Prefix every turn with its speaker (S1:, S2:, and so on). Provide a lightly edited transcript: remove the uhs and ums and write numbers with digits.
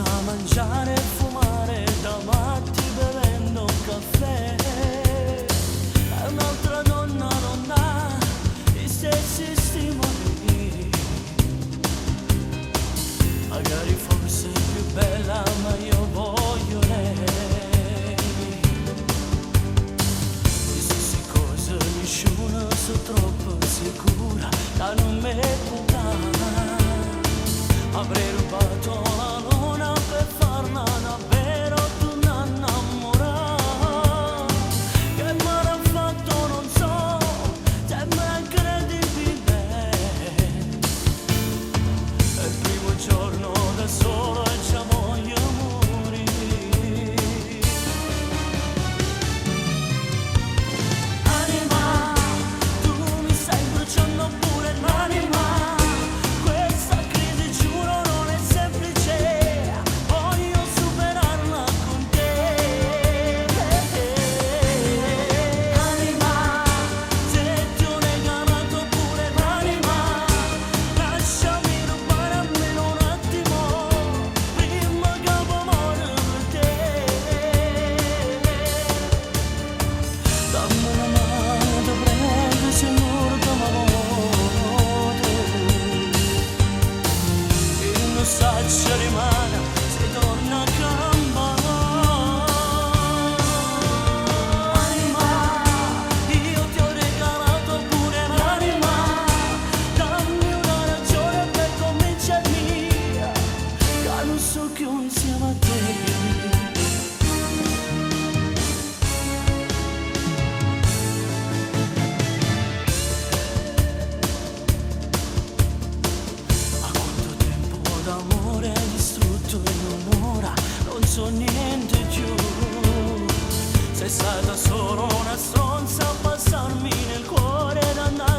S1: senza mangiare e fumare da matti bevendo un caffè. È un'altra donna non ha i stessi stimoli, magari forse è più bella ma io voglio lei. Le stesse cose nessuno so troppo sicura da non me puntare. Avrei rubato la luna per farla davvero tu innamorare. Che male ha fatto non so, sembra incredibile. È il primo giorno da solo e già voglio morire. Anima, tu mi stai bruciando pure l'anima. Ci rimane se torna a campare. Anima, io ti ho regalato pure l'anima. Dammi una ragione per convincermi che non so che ho insieme a te. D'amore distrutto in un'ora, non so niente più. Sei stata solo una stronza a passarmi nel cuore da andare.